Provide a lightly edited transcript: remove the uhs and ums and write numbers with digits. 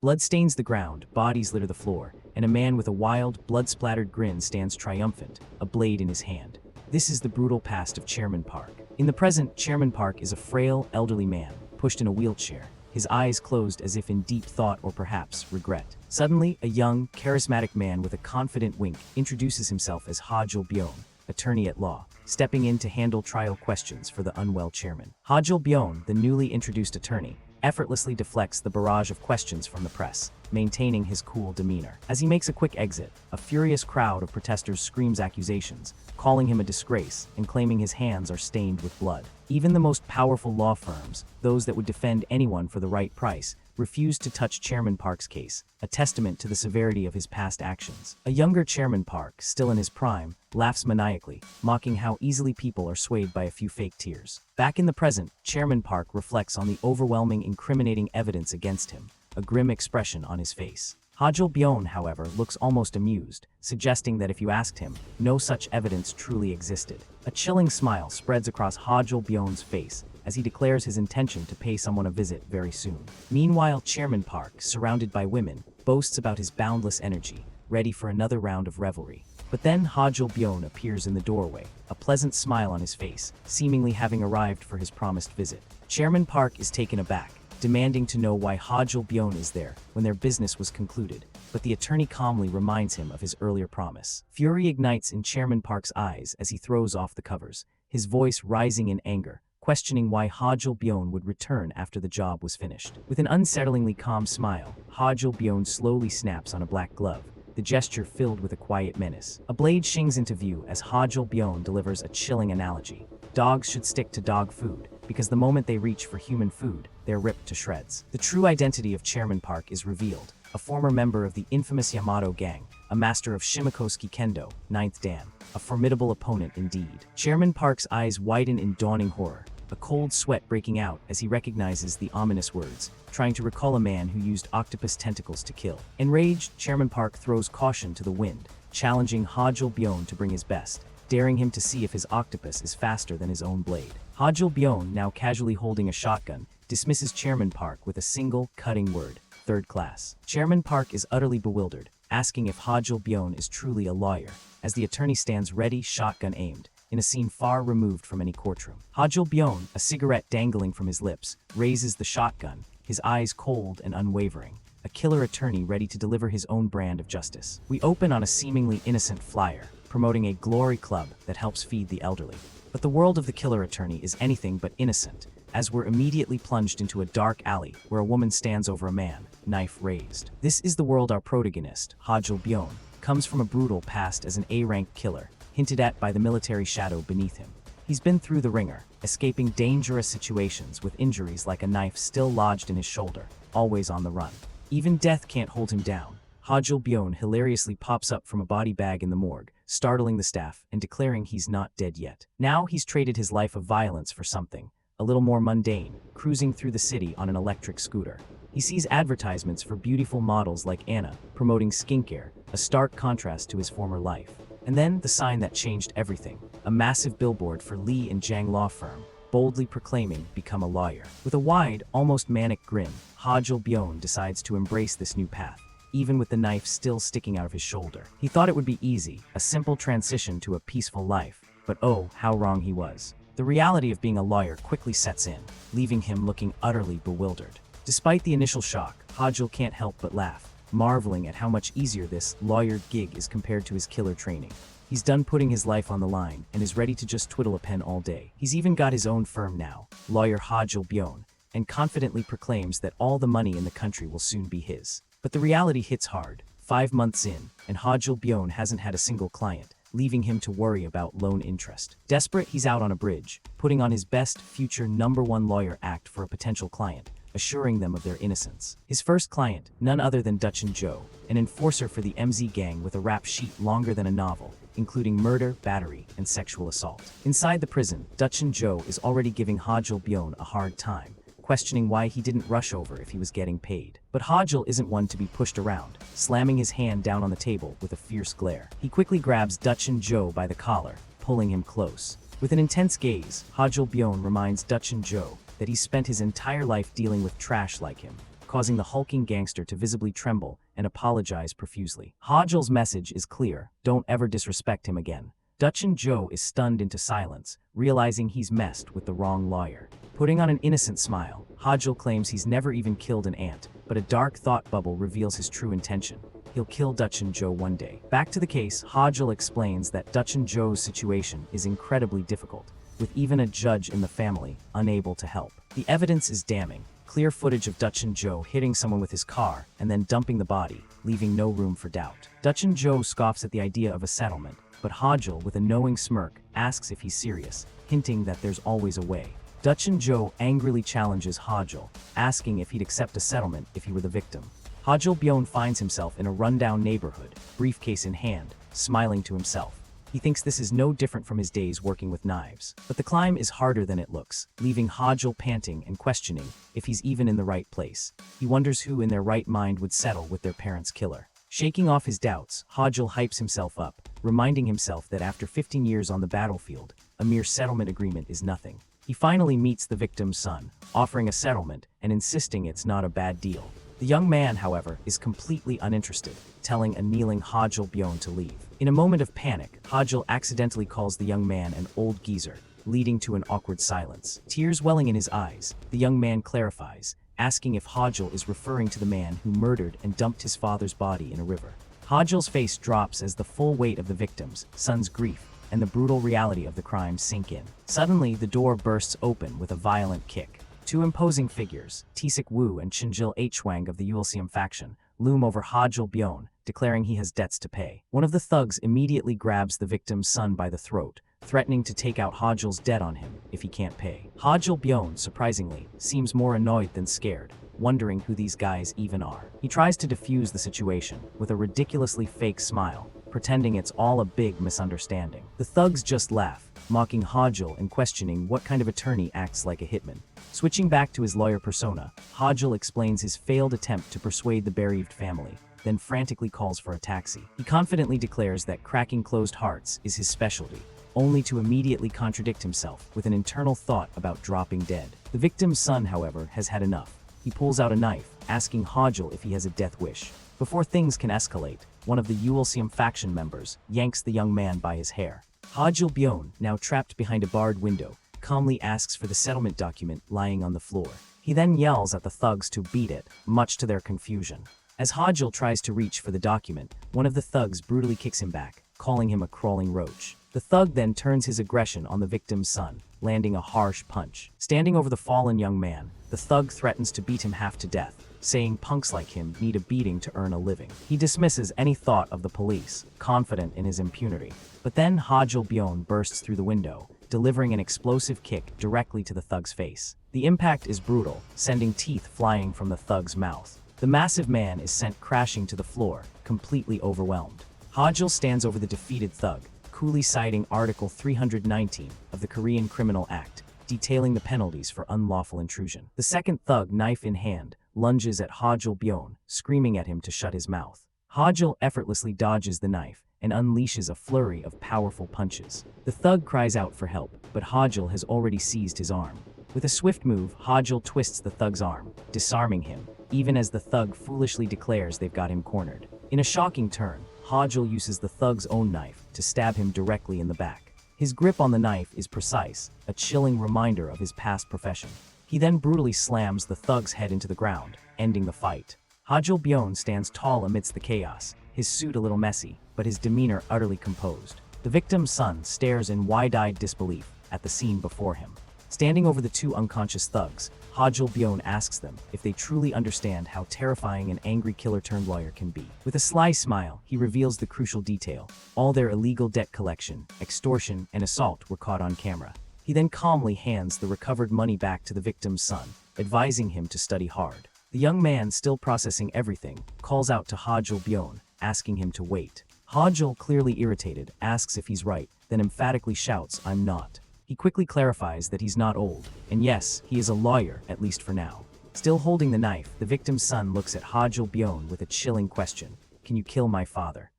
Blood stains the ground, bodies litter the floor, and a man with a wild, blood-splattered grin stands triumphant, a blade in his hand. This is the brutal past of Chairman Park. In the present, Chairman Park is a frail, elderly man, pushed in a wheelchair, his eyes closed as if in deep thought or perhaps regret. Suddenly, a young, charismatic man with a confident wink introduces himself as Hajul Byon, attorney at law, stepping in to handle trial questions for the unwell chairman. Hajul Byon, the newly introduced attorney, effortlessly deflects the barrage of questions from the press, maintaining his cool demeanor. As he makes a quick exit, a furious crowd of protesters screams accusations, calling him a disgrace and claiming his hands are stained with blood. Even the most powerful law firms, those that would defend anyone for the right price, refused to touch Chairman Park's case, a testament to the severity of his past actions. A younger Chairman Park, still in his prime, laughs maniacally, mocking how easily people are swayed by a few fake tears. Back in the present, Chairman Park reflects on the overwhelming incriminating evidence against him, a grim expression on his face. Hajul Byon, however, looks almost amused, suggesting that if you asked him, no such evidence truly existed. A chilling smile spreads across Hajul Byon's face as he declares his intention to pay someone a visit very soon. Meanwhile, Chairman Park, surrounded by women, boasts about his boundless energy, ready for another round of revelry. But then Hajul Byon appears in the doorway, a pleasant smile on his face, seemingly having arrived for his promised visit. Chairman Park is taken aback, demanding to know why Hajul Byon is there when their business was concluded, but the attorney calmly reminds him of his earlier promise. Fury ignites in Chairman Park's eyes as he throws off the covers, his voice rising in anger, questioning why Hajul Byon would return after the job was finished. With an unsettlingly calm smile, Hajul Byon slowly snaps on a black glove, the gesture filled with a quiet menace. A blade shings into view as Hajul Byon delivers a chilling analogy. Dogs should stick to dog food, because the moment they reach for human food, they're ripped to shreds. The true identity of Chairman Park is revealed, a former member of the infamous Yamato gang, a master of Shimikosuki Kendo, 9th Dan, a formidable opponent indeed. Chairman Park's eyes widen in dawning horror, a cold sweat breaking out as he recognizes the ominous words, trying to recall a man who used octopus tentacles to kill. Enraged, Chairman Park throws caution to the wind, challenging Hajul Byon to bring his best, daring him to see if his octopus is faster than his own blade. Hajul Byon, now casually holding a shotgun, dismisses Chairman Park with a single, cutting word: third class. Chairman Park is utterly bewildered, asking if Hajul Byon is truly a lawyer, as the attorney stands ready, shotgun aimed, in a scene far removed from any courtroom. Hajul Byon, a cigarette dangling from his lips, raises the shotgun, his eyes cold and unwavering, a killer attorney ready to deliver his own brand of justice. We open on a seemingly innocent flyer, promoting a glory club that helps feed the elderly. But the world of the killer attorney is anything but innocent, as we're immediately plunged into a dark alley where a woman stands over a man, knife raised. This is the world our protagonist, Hajul Byon, comes from a brutal past as an A-rank killer, hinted at by the military shadow beneath him. He's been through the ringer, escaping dangerous situations with injuries like a knife still lodged in his shoulder, always on the run. Even death can't hold him down. Hajul Byon hilariously pops up from a body bag in the morgue, startling the staff and declaring he's not dead yet. Now he's traded his life of violence for something a little more mundane, cruising through the city on an electric scooter. He sees advertisements for beautiful models like Anna, promoting skincare, a stark contrast to his former life. And then the sign that changed everything, a massive billboard for Lee and Jiang law firm, boldly proclaiming, "Become a lawyer." With a wide, almost manic grin, Hajul Byon decides to embrace this new path, even with the knife still sticking out of his shoulder. He thought it would be easy, a simple transition to a peaceful life, but oh, how wrong he was. The reality of being a lawyer quickly sets in, leaving him looking utterly bewildered. Despite the initial shock, Hajul can't help but laugh, marveling at how much easier this lawyer gig is compared to his killer training. He's done putting his life on the line and is ready to just twiddle a pen all day. He's even got his own firm now, Lawyer Hajul Byon, and confidently proclaims that all the money in the country will soon be his. But the reality hits hard. 5 months in, and Hajul Byon hasn't had a single client, leaving him to worry about loan interest. Desperate, he's out on a bridge, putting on his best future #1 lawyer act for a potential client, assuring them of their innocence. His first client, none other than Dutchin Joe, an enforcer for the MZ gang with a rap sheet longer than a novel, including murder, battery, and sexual assault. Inside the prison, Dutchin Joe is already giving Hajul Byon a hard time, questioning why he didn't rush over if he was getting paid. But Hajul isn't one to be pushed around, slamming his hand down on the table with a fierce glare. He quickly grabs Dutchin Joe by the collar, pulling him close. With an intense gaze, Hajul Byon reminds Dutchin Joe that he's spent his entire life dealing with trash like him, causing the hulking gangster to visibly tremble and apologize profusely. Hajil's message is clear: don't ever disrespect him again. Dutchin Joe is stunned into silence, realizing he's messed with the wrong lawyer. Putting on an innocent smile, Hajil claims he's never even killed an ant, but a dark thought bubble reveals his true intention. He'll kill Dutchin Joe one day. Back to the case, Hajil explains that Dutchin Joe's situation is incredibly difficult, with even a judge in the family unable to help. The evidence is damning. Clear footage of Dutchin Joe hitting someone with his car and then dumping the body, leaving no room for doubt. Dutchin Joe scoffs at the idea of a settlement, but Hajil, with a knowing smirk, asks if he's serious, hinting that there's always a way. Dutchin Joe angrily challenges Hajil, asking if he'd accept a settlement if he were the victim. Hajil Byon finds himself in a rundown neighborhood, briefcase in hand, smiling to himself. He thinks this is no different from his days working with knives. But the climb is harder than it looks, leaving Hajil panting and questioning if he's even in the right place. He wonders who in their right mind would settle with their parents' killer. Shaking off his doubts, Hajil hypes himself up, reminding himself that after 15 years on the battlefield, a mere settlement agreement is nothing. He finally meets the victim's son, offering a settlement and insisting it's not a bad deal. The young man, however, is completely uninterested, telling a kneeling Hajil Byon to leave. In a moment of panic, Hajil accidentally calls the young man an old geezer, leading to an awkward silence. Tears welling in his eyes, the young man clarifies, asking if Hajil is referring to the man who murdered and dumped his father's body in a river. Hajil's face drops as the full weight of the victim's son's grief and the brutal reality of the crime sink in. Suddenly, the door bursts open with a violent kick. Two imposing figures, Tisik Wu and Chinjil Hwang of the Ulsium faction, loom over Hajil Byon, declaring he has debts to pay. One of the thugs immediately grabs the victim's son by the throat, threatening to take out Hajil's debt on him if he can't pay. Hajil Byon, surprisingly, seems more annoyed than scared, wondering who these guys even are. He tries to defuse the situation with a ridiculously fake smile, pretending it's all a big misunderstanding. The thugs just laugh, mocking Hajil and questioning what kind of attorney acts like a hitman. Switching back to his lawyer persona, Hajil explains his failed attempt to persuade the bereaved family, then frantically calls for a taxi. He confidently declares that cracking closed hearts is his specialty, only to immediately contradict himself with an internal thought about dropping dead. The victim's son, however, has had enough. He pulls out a knife, asking Hajil if he has a death wish. Before things can escalate, one of the Ulsium faction members yanks the young man by his hair. Hajil Byon, now trapped behind a barred window, calmly asks for the settlement document lying on the floor. He then yells at the thugs to beat it, much to their confusion. As Hajil tries to reach for the document, one of the thugs brutally kicks him back, calling him a crawling roach. The thug then turns his aggression on the victim's son, landing a harsh punch. Standing over the fallen young man, the thug threatens to beat him half to death, saying punks like him need a beating to earn a living. He dismisses any thought of the police, confident in his impunity. But then Hajil Byon bursts through the window, delivering an explosive kick directly to the thug's face. The impact is brutal, sending teeth flying from the thug's mouth. The massive man is sent crashing to the floor, completely overwhelmed. Hajil stands over the defeated thug, coolly citing Article 319 of the Korean Criminal Act, detailing the penalties for unlawful intrusion. The second thug, knife in hand, lunges at Hajil Byon, screaming at him to shut his mouth. Hajil effortlessly dodges the knife and unleashes a flurry of powerful punches. The thug cries out for help, but Hajil has already seized his arm. With a swift move, Hajil twists the thug's arm, disarming him, even as the thug foolishly declares they've got him cornered. In a shocking turn, Hajil uses the thug's own knife to stab him directly in the back. His grip on the knife is precise, a chilling reminder of his past profession. He then brutally slams the thug's head into the ground, ending the fight. Hajil Byon stands tall amidst the chaos, his suit a little messy, but his demeanor utterly composed. The victim's son stares in wide-eyed disbelief at the scene before him. Standing over the two unconscious thugs, Hajil Byon asks them if they truly understand how terrifying an angry killer-turned-lawyer can be. With a sly smile, he reveals the crucial detail. All their illegal debt collection, extortion, and assault were caught on camera. He then calmly hands the recovered money back to the victim's son, advising him to study hard. The young man, still processing everything, calls out to Hajil Byon, asking him to wait. Hajil, clearly irritated, asks if he's right, then emphatically shouts, "I'm not." He quickly clarifies that he's not old, and yes, he is a lawyer, at least for now. Still holding the knife, the victim's son looks at Hajil Byon with a chilling question. "Can you kill my father?"